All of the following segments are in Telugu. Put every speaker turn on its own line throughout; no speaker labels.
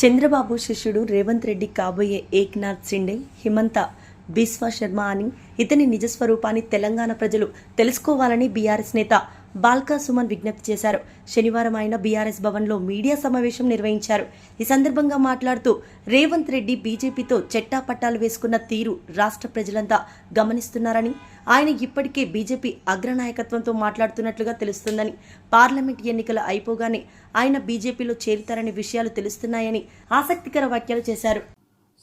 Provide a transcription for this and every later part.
చంద్రబాబు శిష్యుడు రేవంత్ రెడ్డి కాబోయే ఏక్నాథ్ సిండే హిమంత బిస్వా శర్మ అని ఇతని నిజస్వరూపాన్ని తెలంగాణ ప్రజలు తెలుసుకోవాలని బీఆర్ఎస్ నేత బాల్కా సుమన్ విజ్ఞప్తి చేశారు. శనివారం ఆయన బీఆర్ఎస్ భవన్లో మీడియా సమావేశం నిర్వహించారు. ఈ సందర్భంగా మాట్లాడుతూ రేవంత్ రెడ్డి బీజేపీతో చెట్టాపట్టాలు వేసుకున్న తీరు రాష్ట్ర ప్రజలంతా గమనిస్తున్నారని, ఆయన ఇప్పటికే బీజేపీ అగ్రనాయకత్వంతో మాట్లాడుతున్నట్లుగా తెలుస్తుందని, పార్లమెంట్ ఎన్నికలు అయిపోగానే ఆయన బీజేపీలో చేరుతారనే విషయాలు తెలుస్తున్నాయని ఆసక్తికర వ్యాఖ్యలు చేశారు.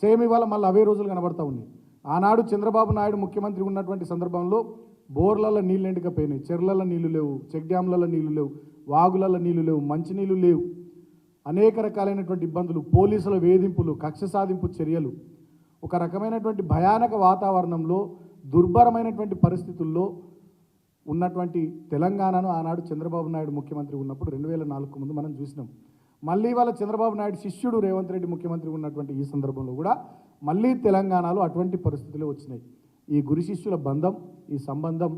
సేమ్ ఇవాళ మళ్ళీ అవే రోజులు కనబడతా ఉన్నాయి. ఆనాడు చంద్రబాబు నాయుడు ముఖ్యమంత్రి ఉన్నటువంటి సందర్భంలో బోర్లలో నీళ్ళు ఎండకపోయినాయి, చెర్లలో నీళ్లు లేవు, చెక్ డ్యాంలలో నీళ్లు లేవు, వాగులలో నీళ్లు లేవు, మంచినీళ్ళు లేవు, అనేక రకాలైనటువంటి ఇబ్బందులు, పోలీసుల వేధింపులు, కక్ష సాధింపు చర్యలు, ఒక రకమైనటువంటి భయానక వాతావరణంలో దుర్భరమైనటువంటి పరిస్థితుల్లో ఉన్నటువంటి తెలంగాణను ఆనాడు చంద్రబాబు నాయుడు ముఖ్యమంత్రి ఉన్నప్పుడు 2004 ముందు మనం చూసినాం. మళ్ళీ వాళ్ళ చంద్రబాబు నాయుడు శిష్యుడు రేవంత్ రెడ్డి ముఖ్యమంత్రి ఉన్నటువంటి ఈ సందర్భంలో కూడా మళ్ళీ తెలంగాణలో అటువంటి పరిస్థితులే వచ్చినాయి. ఈ గురు శిష్యుల బంధం, ఈ సంబంధం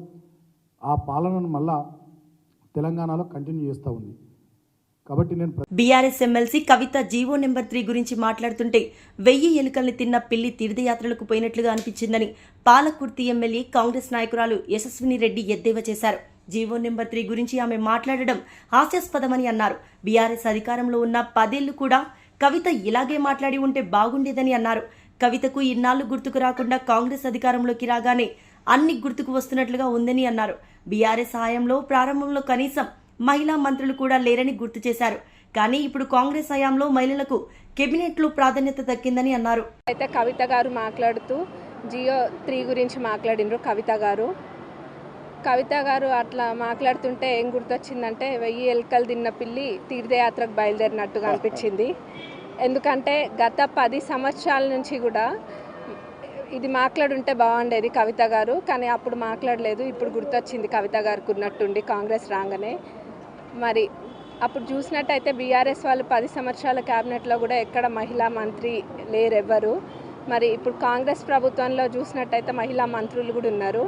ఆ పాలనను మళ్ళా తెలంగాణలో కంటిన్యూ చేస్తూ ఉంది. కాబట్టి నేను
బీఆర్ఎస్ ఎమ్మెల్సీ కవిత జీవో నెంబర్ 3 గురించి మాట్లాడుతుంటే 1000 ఎలుకల్ని తిన్న పిల్లి తీర్థయాత్రలకు పోయినట్లుగా అనిపించిందని పాలకుర్తి ఎమ్మెల్యే కాంగ్రెస్ నాయకురాలు యశస్విని రెడ్డి ఎద్దేవా చేశారు. జీవో నెంబర్ 3 గురించి ఆమె మాట్లాడడం హాస్యాస్పదమని అన్నారు. బీఆర్ఎస్ అధికారంలో ఉన్న 10 ఏళ్లు కూడా కవిత ఇలాగే మాట్లాడి ఉంటే బాగుండేదని అన్నారు. కవితకు ఇన్నాళ్లు గుర్తుకు రాకుండా కాంగ్రెస్ అధికారంలోకి రాగానే అన్ని గుర్తుకు వస్తున్నట్లుగా ఉందని అన్నారు. బీఆర్ఎస్ హయాంలో ప్రారంభంలో కనీసం మహిళా మంత్రులు కూడా లేరని గుర్తు చేశారు. కానీ ఇప్పుడు కాంగ్రెస్ హయాంలో మహిళలకు కేబినెట్లో ప్రాధాన్యత దక్కిందని అన్నారు.
అయితే కవిత గారు మాట్లాడుతూ జియో 3 గురించి మాట్లాడినరు. కవిత గారు అట్లా మాట్లాడుతుంటే ఏం గుర్తొచ్చిందంటే 1000 ఎలుకలు తిన్న పిల్లి తీర్థయాత్రకు బయలుదేరినట్టుగా అనిపించింది. ఎందుకంటే గత 10 సంవత్సరాల నుంచి కూడా ఇది మాట్లాడుంటే బాగుండేది కవిత గారు, కానీ అప్పుడు మాట్లాడలేదు. ఇప్పుడు గుర్తొచ్చింది కవిత గారికి ఉన్నట్టుండి కాంగ్రెస్ రాగానే. మరి అప్పుడు చూసినట్టయితే బీఆర్ఎస్ వాళ్ళు 10 సంవత్సరాల క్యాబినెట్లో కూడా ఎక్కడ మహిళా మంత్రి లేరెవ్వరు. మరి ఇప్పుడు కాంగ్రెస్ ప్రభుత్వంలో చూసినట్టయితే మహిళా మంత్రులు కూడా ఉన్నారు.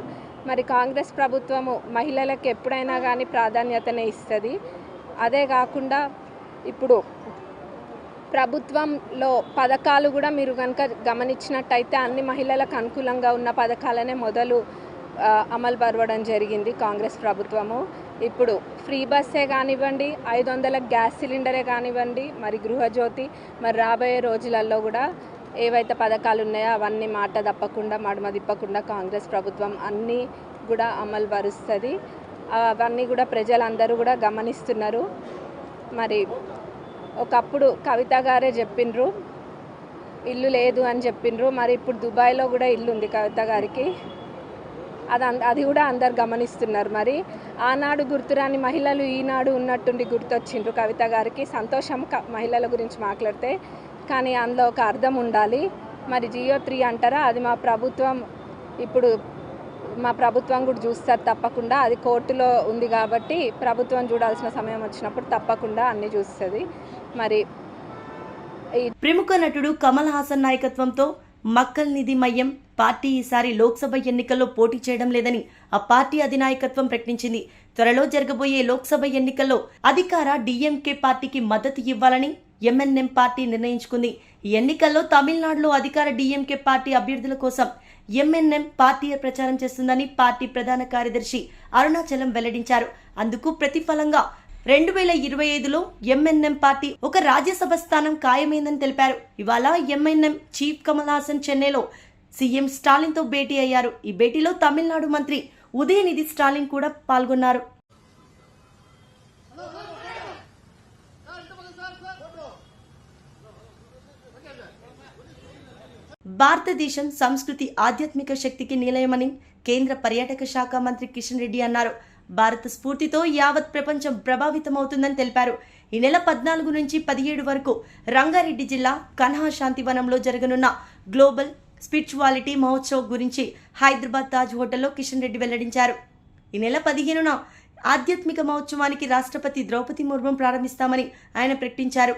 మరి కాంగ్రెస్ ప్రభుత్వము మహిళలకు ఎప్పుడైనా కానీ ప్రాధాన్యతనే ఇస్తుంది. అదే కాకుండా ఇప్పుడు ప్రభుత్వంలో పథకాలు కూడా మీరు కనుక గమనించినట్టయితే అన్ని మహిళలకు అనుకూలంగా ఉన్న పథకాలనే మొదలు అమలు పరవడం జరిగింది కాంగ్రెస్ ప్రభుత్వము. ఇప్పుడు ఫ్రీ బస్సే కానివ్వండి, 500 గ్యాస్ సిలిండరే కానివ్వండి, మరి గృహజ్యోతి, మరి రాబోయే రోజులలో కూడా ఏవైతే పథకాలు ఉన్నాయో అవన్నీ మాట తప్పకుండా మడమ తిప్పకుండా కాంగ్రెస్ ప్రభుత్వం అన్నీ కూడా అమలు పరుస్తుంది. అవన్నీ కూడా ప్రజలందరూ కూడా గమనిస్తున్నారు. మరి ఒకప్పుడు కవిత గారే చెప్పిండ్రు ఇల్లు లేదు అని చెప్పిండ్రు. మరి ఇప్పుడు దుబాయ్లో కూడా ఇల్లు ఉంది కవిత గారికి, అది కూడా అందరు గమనిస్తున్నారు. మరి ఆనాడు గుర్తురాని మహిళలు ఈనాడు ఉన్నట్టుండి గుర్తొచ్చిండ్రు కవిత గారికి. సంతోషం మహిళల గురించి మాట్లాడితే, కానీ అందులో ఒక అర్థం ఉండాలి. మరి జియో 3 అంటారా, అది మా ప్రభుత్వం కూడా చూస్తారు తప్పకుండా. అది కోర్టులో ఉంది కాబట్టి ప్రభుత్వం చూడాల్సిన సమయం వచ్చినప్పుడు తప్పకుండా అన్ని చూస్తుంది. మరి
ప్రముఖ నటుడు కమల్ హాసన్ నాయకత్వంతో మక్కల్ నిధి మయ్యం పార్టీ ఈసారి లోక్సభ ఎన్నికల్లో పోటీ చేయడం లేదని ఆ పార్టీ అధినాయకత్వం ప్రకటించింది. త్వరలో జరగబోయే లోక్సభ ఎన్నికల్లో అధికార డీఎంకే పార్టీకి మద్దతు ఇవ్వాలని ఎంఎన్ఎం పార్టీ నిర్ణయించుకుంది. ఈ ఎన్నికల్లో తమిళనాడులో అధికార డీఎంకే పార్టీ అభ్యర్థుల కోసం ఎంఎన్ఎం పార్టీ ప్రచారం చేస్తుందని పార్టీ ప్రధాన కార్యదర్శి అరుణాచలం వెల్లడించారు. అందుకు ప్రతిఫలంగా 2025లో ఎంఎన్ఎం పార్టీ ఒక రాజ్యసభ స్థానం ఖాయమైందని తెలిపారు. ఇవాళ ఎంఎన్ఎం చీఫ్ కమల్ హాసన్ చెన్నైలో సీఎం స్టాలిన్తో భేటీ అయ్యారు. ఈ భేటీలో తమిళనాడు మంత్రి ఉదయనిధి స్టాలిన్ కూడా పాల్గొన్నారు. భారతదేశం సంస్కృతి ఆధ్యాత్మిక శక్తికి నిలయమని కేంద్ర పర్యాటక శాఖ మంత్రి కిషన్ రెడ్డి అన్నారు. భారత స్ఫూర్తితో యావత్ ప్రపంచం ప్రభావితమవుతుందని తెలిపారు. ఈ నెల 14 నుంచి 17 వరకు రంగారెడ్డి జిల్లా కన్హా శాంతివనంలో జరగనున్న గ్లోబల్ స్పిరిచువాలిటీ మహోత్సవ్ గురించి హైదరాబాద్ తాజ్ హోటల్లో కిషన్ రెడ్డి వెల్లడించారు. ఈ నెల 15న ఆధ్యాత్మిక మహోత్సవానికి రాష్ట్రపతి ద్రౌపది ముర్ము ప్రారంభిస్తామని ఆయన ప్రకటించారు.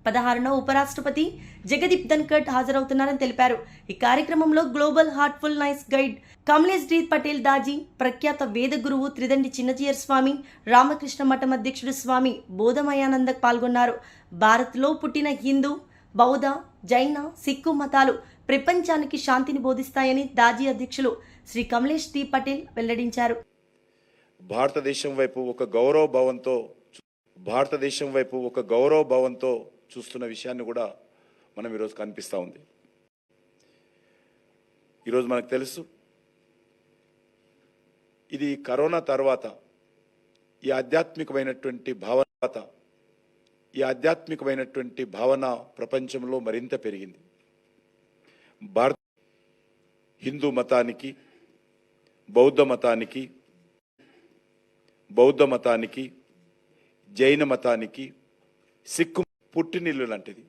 16న ఉపరాష్ట్రపతి జగదీప్ ధన్కర్ హాజరవుతున్నారని తెలిపారు. ఈ కార్యక్రమంలో global heartfulness guide Kamlesh D Patel Daaji, ప్రఖ్యాత వేద గురువు త్రిదండి చిన్నజీయర్ స్వామి, రామకృష్ణ మఠం అధ్యక్షుడు స్వామి బోధమయానంద పాల్గొన్నారు. భారత్లో పుట్టిన హిందూ, బౌద్ధ, జైన, సిక్కు మతాలు ప్రపంచానికి శాంతిని బోధిస్తాయని దాజీ అధ్యక్షులు శ్రీ కమలేష్ డీర్ పటేల్ వెల్లడించారు.
భారతదేశం వైపు ఒక గౌరవ భావంతో చూస్తున్న విషయాన్ని కూడా మనం ఈరోజు కనిపిస్తూ ఉంది. ఈరోజు మనకు తెలుసు, ఇది కరోనా తర్వాత ఈ ఆధ్యాత్మికమైనటువంటి భావన ప్రపంచంలో మరింత పెరిగింది. భారత హిందూ మతానికి, బౌద్ధ మతానికి, జైన మతానికి, సిక్కు పుట్టినిల్లు లాంటిది.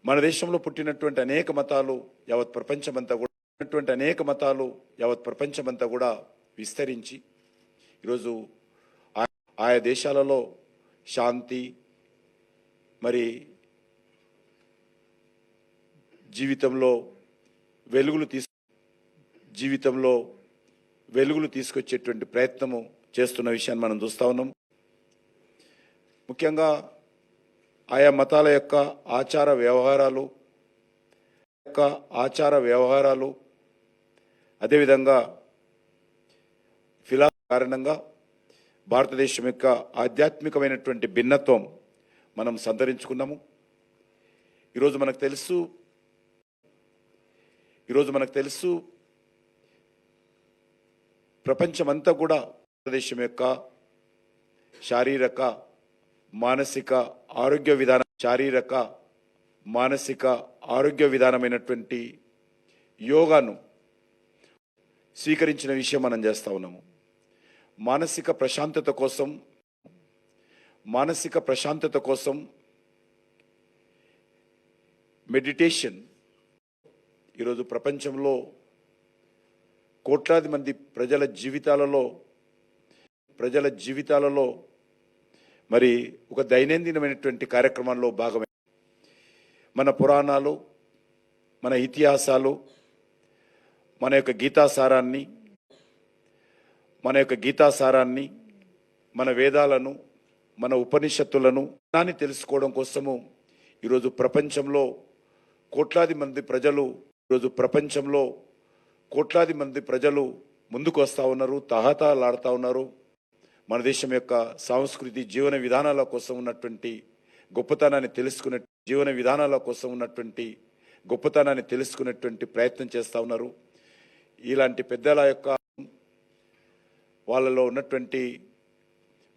మన దేశంలో పుట్టినటువంటి అనేక మతాలు యావత్ ప్రపంచమంతా కూడా విస్తరించి ఈరోజు ఆయా దేశాలలో శాంతి, మరి జీవితంలో వెలుగులు తీసుకొచ్చేటువంటి ప్రయత్నము చేస్తున్న విషయాన్ని మనం చూస్తా ఉన్నాం. ముఖ్యంగా ఆయా మతాల యొక్క ఆచార వ్యవహారాలు అదేవిధంగా ఫిలాసఫీ కారణంగా భారతదేశం యొక్క ఆధ్యాత్మికమైనటువంటి భిన్నత్వం మనం సంతరించుకున్నాము. ఈరోజు మనకు తెలుసు ప్రపంచమంతా కూడా భారతదేశం యొక్క శారీరక మానసిక ఆరోగ్య విధానమైనటువంటి యోగాను స్వీకరించిన విషయం మనం చేస్తా ఉన్నాము. మానసిక ప్రశాంతత కోసం మెడిటేషన్ ఈరోజు ప్రపంచంలో కోట్లాది మంది ప్రజల జీవితాలలో మరి ఒక దైనందినమైనటువంటి కార్యక్రమాల్లో భాగమే. మన పురాణాలు, మన ఇతిహాసాలు, మన యొక్క గీతాసారాన్ని, మన వేదాలను, మన ఉపనిషత్తులను దాన్ని తెలుసుకోవడం కోసము ఈరోజు ప్రపంచంలో కోట్లాది మంది ప్రజలు ముందుకు వస్తూ ఉన్నారు, తహతలాడుతూ ఉన్నారు. మన దేశం యొక్క సంస్కృతి జీవన విధానాల కోసం ఉన్నటువంటి గొప్పతనాన్ని తెలుసుకునేటువంటి ప్రయత్నం చేస్తూ ఉన్నారు. ఇలాంటి పెద్దల యొక్క వాళ్ళలో ఉన్నటువంటి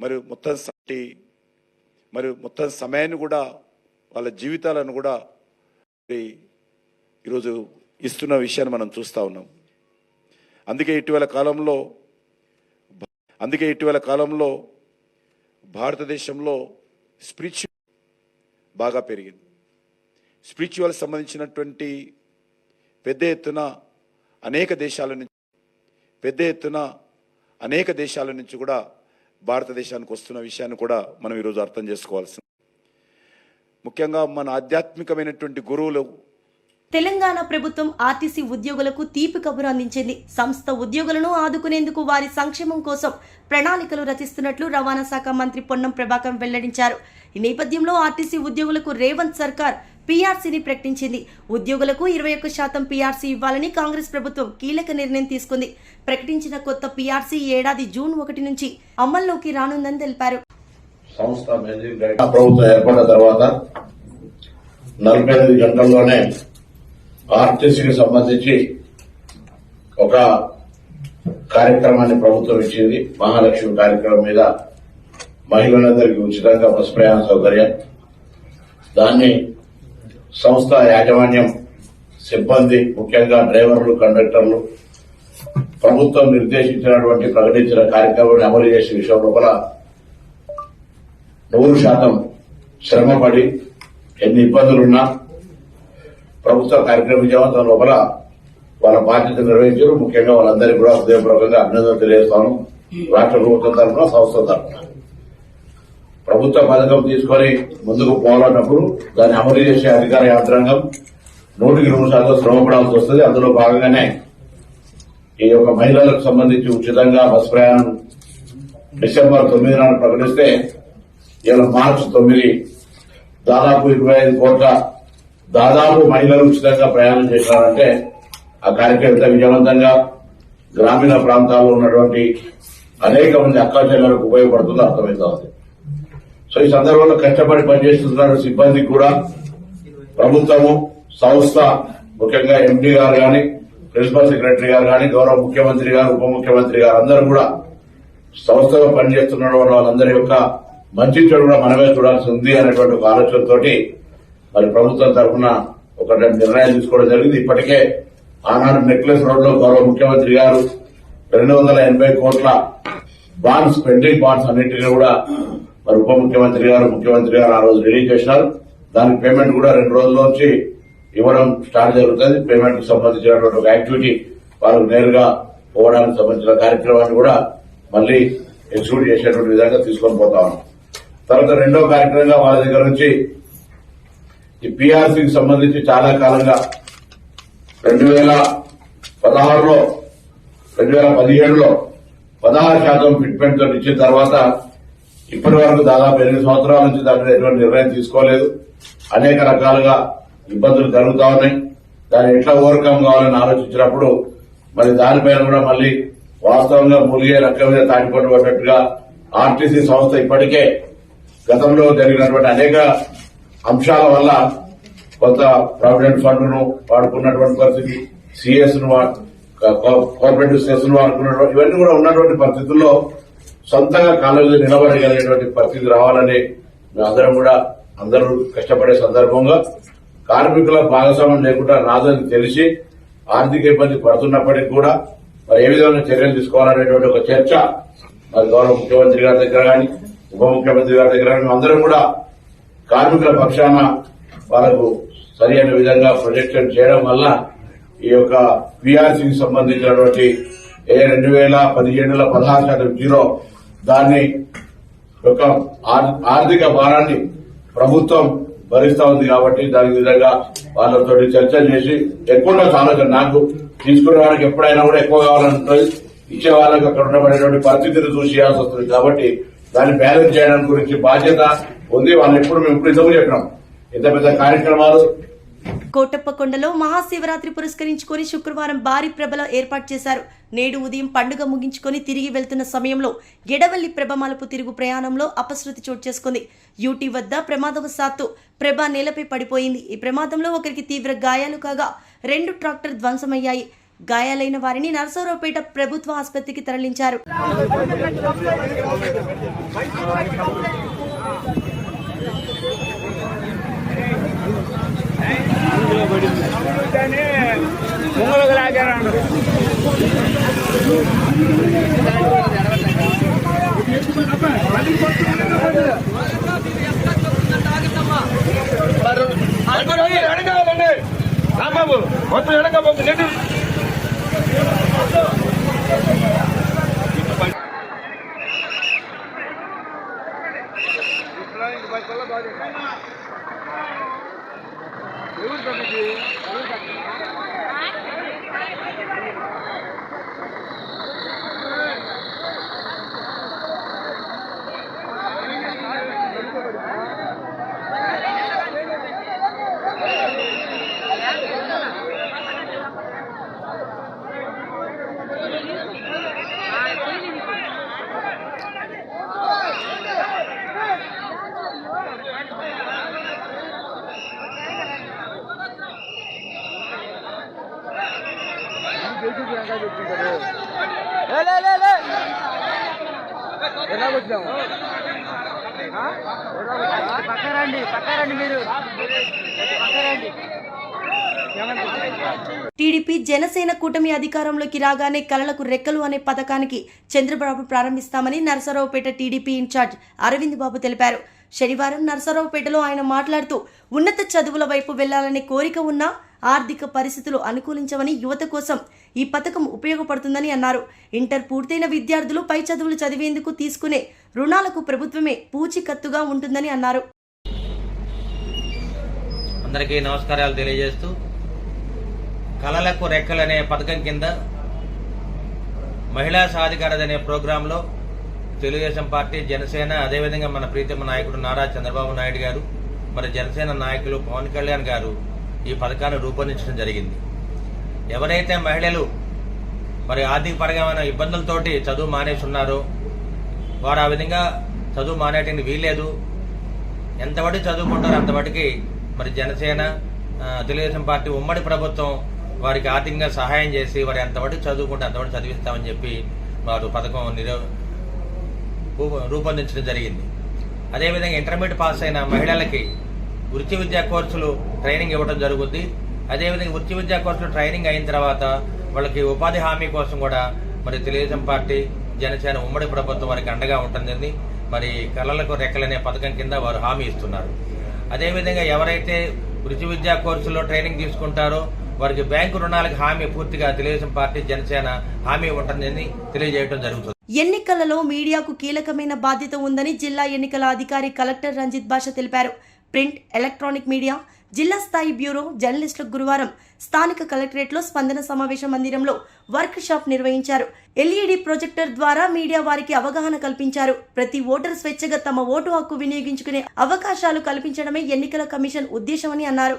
మరియు మొత్తం సమయాన్ని కూడా, వాళ్ళ జీవితాలను కూడా ఈరోజు ఇస్తున్న విషయాన్ని మనం చూస్తూ ఉన్నాం. అందుకే ఇటీవల కాలంలో భారతదేశంలో స్పిరిచువల్ బాగా పెరిగింది. స్పిరిచువల్ సంబంధించినటువంటి పెద్ద ఎత్తున అనేక దేశాల నుంచి కూడా భారతదేశానికి వస్తున్న విషయాన్ని కూడా మనం ఈరోజు అర్థం చేసుకోవాల్సింది. ముఖ్యంగా మన ఆధ్యాత్మికమైనటువంటి గురువులు.
తెలంగాణ ప్రభుత్వం ఆర్టీసీ ఉద్యోగులకు తీపి కబురు అందించింది. సంస్థ ఉద్యోగులను ఆదుకునేందుకు వారి సంక్షేమం కోసం ప్రణాళికలు రచిస్తున్నట్లు రవాణా శాఖ మంత్రి పొన్నం ప్రభాకర్ వెల్లడించారు. ఈ నేపథ్యంలో ఆర్టీసీ ఉద్యోగులకు రేవంత్ సర్కార్ పీఆర్సీని ప్రకటించింది. ఉద్యోగులకు 21% పీఆర్సీ ఇవ్వాలని కాంగ్రెస్ ప్రభుత్వం కీలక నిర్ణయం తీసుకుంది. ప్రకటించిన కొత్త పీఆర్సీ ఏడాది జూన్ 1 నుంచి అమల్లోకి రానుందని తెలిపారు.
సంస్థ ప్రభుత్వం ఏర్పడిన తర్వాత 45 గంటల్లోనే ఆర్టీసీకి సంబంధించి ఒక కార్యక్రమాన్ని ప్రభుత్వం ఇచ్చింది. మహాలక్ష్మి కార్యక్రమం మీద మహిళలందరికీ ఉచితంగా బస్ ప్రయాణ సౌకర్యం. దాన్ని సంస్థ యాజమాన్యం, సిబ్బంది, ముఖ్యంగా డ్రైవర్లు, కండక్టర్లు ప్రభుత్వం నిర్దేశించినటువంటి ప్రకటించిన కార్యక్రమాన్ని అమలు చేసే విషయం లోపల 100% శ్రమపడి ఎన్ని ఇబ్బందులున్నా ప్రభుత్వ కార్యక్రమ విజయవంతం లోపల వాళ్ళ బాధ్యత నిర్వహించారు. ముఖ్యంగా వాళ్ళందరికీ కూడా హృదయపూర్వకంగా అభినందనలు తెలియజేస్తాను. రాష్ట్ర ప్రభుత్వం తరఫున, సంస్థ తరఫున. ప్రభుత్వ పథకం తీసుకొని ముందుకు పోవాలన్నప్పుడు దాన్ని అమలు చేసే అధికార యంత్రాంగం 100% శ్రమపడాల్సి వస్తుంది. అందులో భాగంగానే ఈ యొక్క మహిళలకు సంబంధించి ఉచితంగా బస్ ప్రయాణం డిసెంబర్ 9 నాడు ప్రకటిస్తే ఇవాళ మార్చి 9 దాదాపు 25 కోట్ల దాదాపు మహిళలు ఉచితంగా ప్రయాణం చేశారంటే ఆ కార్యక్రమం ఎంత విజయవంతంగా గ్రామీణ ప్రాంతాల్లో ఉన్నటువంటి అనేక మంది అక్కా చెల్లెలకు ఉపయోగపడుతుందో అర్థమవుతోంది. సో ఈ సందర్భంలో కష్టపడి పనిచేస్తున్న సిబ్బందికి కూడా ప్రభుత్వము, సంస్థ, ముఖ్యంగా ఎండీ గారు గాని, ప్రిన్సిపల్ సెక్రటరీ గారు గాని, గౌరవ ముఖ్యమంత్రి గారు, ఉప ముఖ్యమంత్రి గారు అందరూ కూడా సంస్థలో పనిచేస్తున్న వాళ్ళందరి యొక్క మంచి చెడు కూడా మనమే చూడాల్సి ఉంది అనేటువంటి ఒక ఆలోచనతోటి మరి ప్రభుత్వం తరఫున ఒక 2 నిర్ణయాలు తీసుకోవడం జరిగింది. ఇప్పటికే ఆనాడు నెక్లెస్ రోడ్ లో గౌరవ ముఖ్యమంత్రి గారు 280 కోట్ల బాండ్స్, పెండింగ్ బాండ్స్ అన్నింటినీ కూడా మరి ఉప ముఖ్యమంత్రి గారు, ముఖ్యమంత్రి గారు ఆ రోజు రిలీజ్ చేసినారు. దానికి పేమెంట్ కూడా 2 రోజుల నుంచి ఇవ్వడం స్టార్ట్ జరుగుతుంది. పేమెంట్ కి సంబంధించినటువంటి ఒక యాక్టివిటీ వాళ్ళకు నేరుగా పోవడానికి సంబంధించిన కార్యక్రమాన్ని కూడా మళ్లీ ఎగ్జిక్యూట్ చేసేటువంటి విధంగా తీసుకొని పోతా ఉన్నాం. తర్వాత రెండో కార్యక్రమంగా వాళ్ళ దగ్గర నుంచి ఈ పీఆర్సీకి సంబంధించి చాలా కాలంగా 2016లో 2017లో 16% ఫిట్మెంట్ తో ఇచ్చిన తర్వాత ఇప్పటి వరకు దాదాపు 8 సంవత్సరాల నుంచి దాని మీద ఎటువంటి నిర్ణయం తీసుకోలేదు. అనేక రకాలుగా ఇబ్బందులు జరుగుతా ఉన్నాయి. దాన్ని ఎట్లా ఓవర్కమ్ కావాలని ఆలోచించినప్పుడు మరి దానిపైన కూడా మళ్లీ వాస్తవంగా ములిగే రక్కం మీద తాటిపట్టు పడ్డట్టుగా ఆర్టీసీ సంస్థ ఇప్పటికే గతంలో జరిగినటువంటి అనేక అంశాల వల్ల కొంత ప్రావిడెంట్ ఫండ్ ను వాడుకున్నటువంటి పరిస్థితి, సిఎస్ ను కోఆపరేటివ్ సెస్ ను వాడుకున్నటువంటి ఇవన్నీ కూడా ఉన్నటువంటి పరిస్థితుల్లో సొంతంగా కాలేజీలో నిలబడగలిగేటువంటి పరిస్థితి రావాలని మేమందరం కూడా అందరూ కష్టపడే సందర్భంగా కార్మికుల భాగస్వామ్యం లేకుండా రాదని తెలిసి ఆర్థిక ఇబ్బంది పడుతున్నప్పటికీ కూడా మరి ఏ విధంగా చర్యలు తీసుకోవాలనేటువంటి ఒక చర్చ మరి గౌరవ ముఖ్యమంత్రి గారి దగ్గర కానీ, ఉప ముఖ్యమంత్రి గారి దగ్గర కానీ అందరం కూడా కార్మికుల పక్షాన వాళ్ళకు సరైన విధంగా ప్రొజెక్షన్ చేయడం వల్ల ఈ యొక్క పీఆర్సీకి సంబంధించినటువంటి 2017లో 16% జీరో దాన్ని ఒక ఆర్థిక భారాన్ని ప్రభుత్వం భరిస్తా ఉంది కాబట్టి దాని విధంగా వాళ్ళతో చర్చ చేసి ఎక్కువ ఆలోచన నాకు తీసుకునే వాళ్ళకి ఎప్పుడైనా కూడా ఎక్కువ కావాలంటుంది, ఇచ్చే వాళ్ళకి అక్కడ ఉండబడేటువంటి పరిస్థితిని చూసి చేయాల్సి వస్తుంది. కాబట్టి దాన్ని బ్యాలెన్స్ చేయడానికి గురించి బాధ్యత ఉంది. వాళ్ళు ఎప్పుడు మేము ఇప్పుడు ఇంతకు చెప్పినాం ఇంత పెద్ద కార్యక్రమాలు.
కోటప్పకొండలో మహాశివరాత్రి పురస్కరించుకొని శుక్రవారం భారీ ప్రభల ఏర్పాటు చేశారు. నేడు ఉదయం పండుగ ముగించుకొని తిరిగి వెళ్తున్న సమయంలో ఎడవల్లి ప్రభ మలుపు తిరుగు ప్రయాణంలో అపశృతి చోటు చేసుకుంది. యూటీ వద్ద ప్రమాదవశాత్తు ప్రభ నేలపై పడిపోయింది. ఈ ప్రమాదంలో ఒకరికి తీవ్ర గాయాలు కాగా 2 ట్రాక్టర్ ధ్వంసమయ్యాయి. గాయాలైన వారిని నరసరావుపేట ప్రభుత్వ ఆసుపత్రికి తరలించారు. టీడీపీ జనసేన కూటమి అధికారంలోకి రాగానే కలలకు రెక్కలు అనే పథకానికి చంద్రబాబు ప్రారంభిస్తామని నరసరావుపేట టీడీపీ ఇన్ఛార్జ్ అరవింద్ బాబు తెలిపారు. శనివారం నరసరావుపేటలో ఆయన మాట్లాడుతూ ఉన్నత చదువుల వైపు వెళ్లాలనే కోరిక ఉన్నా ఆర్థిక పరిస్థితులు అనుకూలించవని యువత కోసం ఈ పథకం ఉపయోగపడుతుందని అన్నారు. ఇంటర్ పూర్తయిన విద్యార్థులు పై చదువులు చదివేందుకు తీసుకునే రుణాలకు ప్రభుత్వమే పూచీకత్తుగా ఉంటుందని అన్నారు.
అందరికీ నమస్కారాలు తెలియజేస్తూ కళలకు రెక్కలనే పథకం కింద మహిళా సాధికారత అనే ప్రోగ్రాంలో తెలుగుదేశం పార్టీ, జనసేన, అదేవిధంగా మన ప్రీతమ నాయకుడు నారా చంద్రబాబు నాయుడు గారు, మరి జనసేన నాయకులు పవన్ కళ్యాణ్ గారు ఈ పథకాన్ని రూపొందించడం జరిగింది. ఎవరైతే మహిళలు మరి ఆర్థిక పరమైన ఇబ్బందులతోటి చదువు మానేసి ఉన్నారో వారు ఆ విధంగా చదువు మానేయడానికి వీల్లేదు. ఎంతవరకు చదువుకుంటారో అంతవరకు మరి జనసేన, తెలుగుదేశం పార్టీ ఉమ్మడి ప్రభుత్వం వారికి ఆర్థికంగా సహాయం చేసి వారు ఎంతవరకు చదువుకుంటే అంతవరకు చదివిస్తామని చెప్పి వారు పథకం రూపొందించడం జరిగింది. అదేవిధంగా ఇంటర్మీడియట్ పాస్ అయిన మహిళలకి వృత్తి విద్యా కోర్సులు ట్రైనింగ్ ఇవ్వడం జరుగుద్ది. అదేవిధంగా వృత్తి విద్యా కోర్సులు ట్రైనింగ్ అయిన తర్వాత వాళ్ళకి ఉపాధి హామీ కోసం కూడా మరి తెలుగుదేశం పార్టీ, జనసేన ఉమ్మడి ప్రభుత్వం వారికి అండగా ఉంటుంది. మరి కళలకు రెక్కలనే పథకం కింద వారు హామీ ఇస్తున్నారు. అదేవిధంగా ఎవరైతే వృత్తి విద్యా కోర్సులో ట్రైనింగ్ తీసుకుంటారో వారికి బ్యాంకు రుణాలకు హామీ పూర్తిగా తెలుగుదేశం పార్టీ, జనసేన హామీ ఉంటుందని తెలియజేయడం జరుగుతుంది.
ఎన్నికలలో మీడియాకు కీలకమైన బాధ్యత ఉందని జిల్లా ఎన్నికల అధికారి కలెక్టర్ రంజిత్ బాషా తెలిపారు. ప్రింట్, ఎలక్ట్రానిక్ మీడియా జిల్లా స్థాయి బ్యూరో జర్నలిస్టులకు గురువారం స్థానిక కలెక్టరేట్లో స్పందన సమావేశ మందిరంలో వర్క్ షాప్ నిర్వహించారు. ఎల్ఈడి ప్రొజెక్టర్ ద్వారా మీడియా వారికి అవగాహన కల్పించారు. ప్రతి ఓటరు స్వేచ్ఛగా తమ ఓటు హక్కు వినియోగించుకునే అవకాశాలు కల్పించడమే ఎన్నికల కమిషన్ ఉద్దేశమని అన్నారు.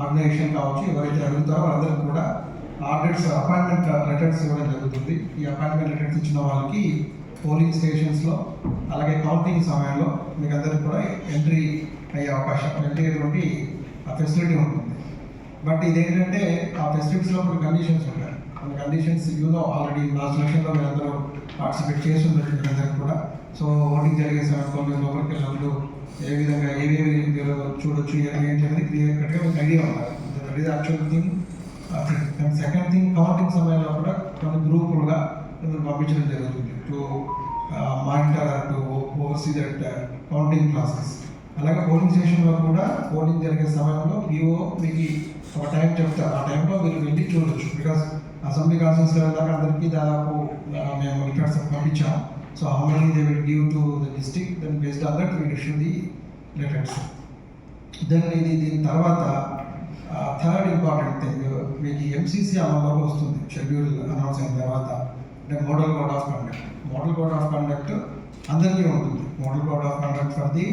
ఆర్గనైజేషన్ కావచ్చు, ఎవరైతే అడుగుతారో అందరూ కూడా అపాయింట్మెంట్ లెటర్స్ ఇవ్వడం జరుగుతుంది. ఈ అపాయింట్మెంట్ లెటర్స్ ఇచ్చిన వాళ్ళకి పోలింగ్ స్టేషన్స్లో అలాగే కౌంటింగ్ సమయంలో మీకు అందరికీ కూడా ఎంట్రీ అయ్యే అవకాశం, ఎంట్రీ అయ్యేటువంటి ఫెసిలిటీ ఉంటుంది. బట్ ఇదేంటంటే ఆ ఫెసిలిటీస్లో కొన్ని కండిషన్స్ ఉంటాయి. కొన్ని కండిషన్స్ ఆల్రెడీ లాస్ట్ ఎలక్షన్లో మీరందరూ పార్టిసిపేట్ చేస్తుంటారు మీరందరూ కూడా. సో ఓటింగ్ జరిగే సమయంలో మీరు లోపలికి వెళ్ళినప్పుడు ఏ విధంగా ఏవేవి మీరు చూడొచ్చు, ఏంటి అనేది క్లియర్ కట్గా మీకు ఐడియా ఉండాలి. That is actual thing. And second thing, counting సమయంలో కూడా కొన్ని గ్రూపులుగా పంపించడం జరుగుతుంది to monitor, to overseas that counting classes. అలాగే పోలింగ్ స్టేషన్లో కూడా పోలింగ్ జరిగే సమయంలో వివో మీకు ఒక టైం చెప్తారు. ఆ టైంలో మీరు వెళ్ళి చూడొచ్చు. బికాస్ అసెంబ్లీ కాన్ఫరెన్స్ లెవెల్ దాకా అందరికీ దాదాపు మేము రికార్డ్స్ పంపించాము. So how many they will give to the district, then based on that will issue the letters. Then దీని తర్వాత థర్డ్ ఇంపార్టెంట్ థింగ్, మీకు ఎంసీసీ అమల్లోకి వస్తుంది. షెడ్యూల్ అనౌన్స్ అయిన తర్వాత అంటే model code of conduct. Model code of conduct అందరికీ ఉంటుంది. Model code of conduct for the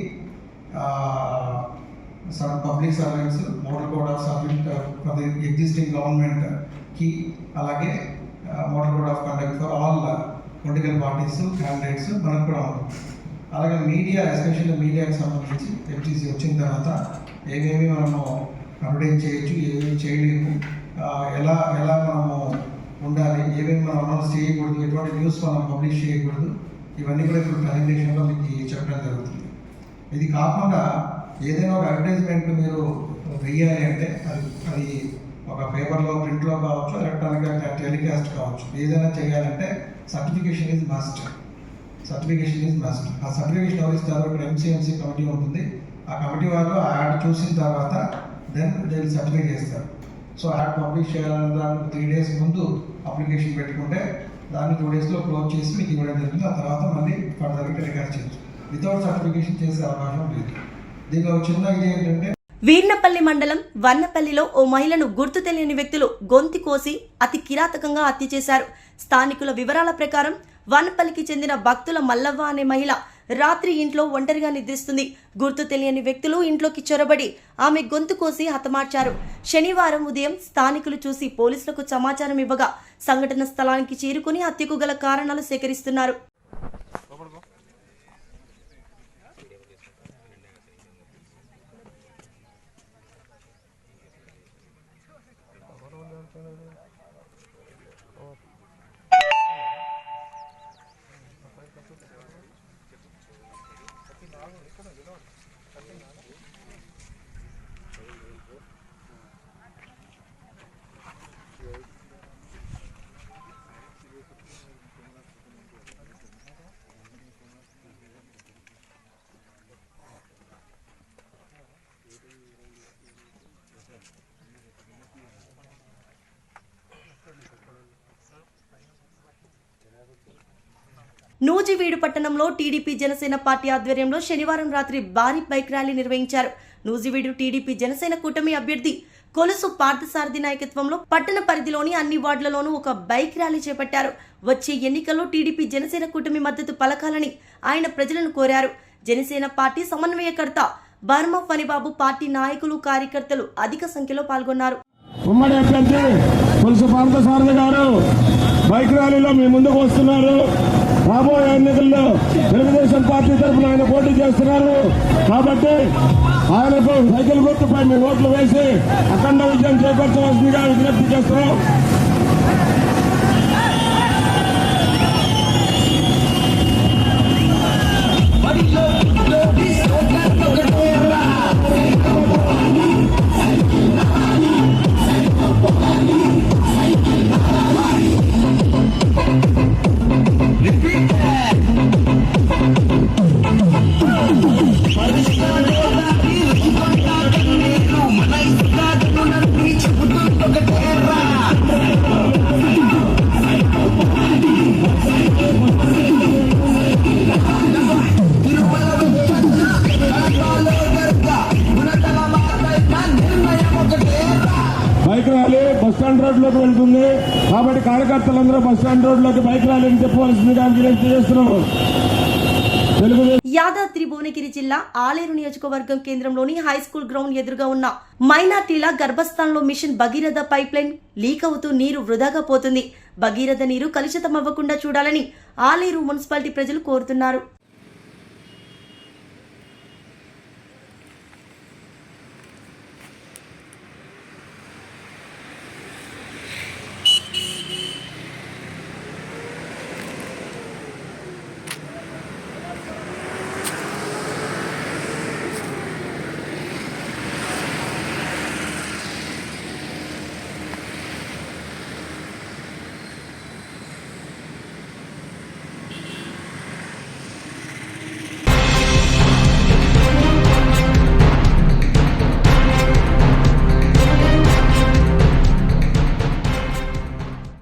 public servants, model code of servant for the existing గవర్నమెంట్కి, అలాగే model code of conduct for all political parties, candidates మనకు కూడా ఉంటుంది. అలాగే మీడియా, ఎస్పెషల్లీ మీడియాకి సంబంధించి ఎంసీసీ వచ్చిన తర్వాత ఏమేమి మనము అప్డేట్ చేయొచ్చు, ఏమేమి చేయలేము, ఎలా మనము ఉండాలి, ఏమేమి మనం అనౌన్స్ చేయకూడదు, ఎటువంటి న్యూస్ మనం పబ్లిష్ చేయకూడదు, ఇవన్నీ కూడా ఇప్పుడు ప్రజెంటేషన్లో మీకు చెప్పడం జరుగుతుంది. ఇది కాకుండా ఏదైనా ఒక అడ్వర్టైజ్మెంట్ మీరు వెయ్యాలి అంటే అది ఒక పేపర్లో, ప్రింట్లో కావచ్చు, ఎలక్ట్రానిక్గా టెలికాస్ట్ కావచ్చు, ఏదైనా చేయాలంటే certification is must. Certification is must. ఆ సర్టిఫికేషన్ ఎవరు ఇస్తారు? ఇక్కడ ఎంసీఎంసీ కమిటీ ఉంటుంది. ఆ కమిటీ వాళ్ళు ఆ యాడ్ చూసిన తర్వాత దెన్ దే విల్ సర్టిఫై చేస్తారు. సో యాడ్ పబ్లిష్ చేయాలన్న దానికి 3 days ముందు అప్లికేషన్ పెట్టుకుంటే దాన్ని 2 daysలో క్లోజ్ చేసి మీకు ఇవ్వడం జరుగుతుంది. ఆ తర్వాత మళ్ళీ ఫర్దర్గా టెలికాస్ట్ చేయొచ్చు. వితౌట్ సర్టిఫికేషన్ చేసే అవకాశం లేదు. దీనిలో చిన్న ఇది ఏంటంటే,
వీర్నపల్లి మండలం వన్నపల్లిలో ఓ మహిళను గుర్తు తెలియని వ్యక్తులు గొంతి కోసి అతి కిరాతకంగా హత్య చేశారు. స్థానికుల వివరాల ప్రకారం వన్నపల్లికి చెందిన భక్తుల మల్లవ్వ అనే మహిళ రాత్రి ఇంట్లో ఒంటరిగా నిద్రిస్తుంది. గుర్తు తెలియని వ్యక్తులు ఇంట్లోకి చొరబడి ఆమె గొంతు కోసి హతమార్చారు. శనివారం ఉదయం స్థానికులు చూసి పోలీసులకు సమాచారం ఇవ్వగా సంఘటన స్థలానికి చేరుకుని హత్యకు గల కారణాలు సేకరిస్తున్నారు. నూజివీడు పట్టణంలో టీడీపీ జనసేన పార్టీ ఆధ్వర్యంలో శనివారం రాత్రి భారీ బైక్ ర్యాలీ నిర్వహించారు. నూజివీడు టీడీపీ జనసేన కూటమి అభ్యర్థి కొలుసు పార్థసారథి నాయకత్వంలో పట్టణ పరిధిలోని అన్ని వార్డులలోనూ ఒక బైక్ ర్యాలీ చేపట్టారు. వచ్చే ఎన్నికల్లో టీడీపీ జనసేన కూటమి మద్దతు పలకాలని ఆయన ప్రజలను కోరారు. జనసేన పార్టీ సమన్వయకర్త బర్మా ఫణిబాబు, పార్టీ నాయకులు, కార్యకర్తలు అధిక సంఖ్యలో పాల్గొన్నారు.
ఉమ్మడి అభ్యర్థి కొలుసు పార్థసారథి గారు బైక్ ర్యాలీలో మీ ముందుకు వస్తున్నారు. రాబోయే ఎన్నికల్లో తెలుగుదేశం పార్టీ తరఫున ఆయన పోటీ చేస్తున్నారు కాబట్టి ఆయనకు సైకిల్ గుర్తుపై మీ ఓట్లు వేసి అఖండ విజయం చేకూర్చవలసిందిగా విజ్ఞప్తి చేస్తున్నాం. బైక్ ర్యాలీ బస్టాండ్ రోడ్లోకి వెళ్తుంది కాబట్టి కార్యకర్తలందరూ బస్టాండ్ రోడ్లోకి బైక్ ర్యాలీని చెప్పవలసిందిగా విజ్ఞప్తి చేస్తున్నాము.
యాదాద్రి భువనగిరి జిల్లా ఆలేరు నియోజకవర్గం కేంద్రంలోని హై స్కూల్ గ్రౌండ్ ఎదురుగా ఉన్న మైనార్టీల గర్భస్థానంలో mission Bhagiratha pipeline leak అవుతూ నీరు వృధాగా పోతుంది. భగీరథ నీరు కలుషితమవ్వకుండా చూడాలని ఆలేరు మున్సిపాలిటీ ప్రజలు కోరుతున్నారు.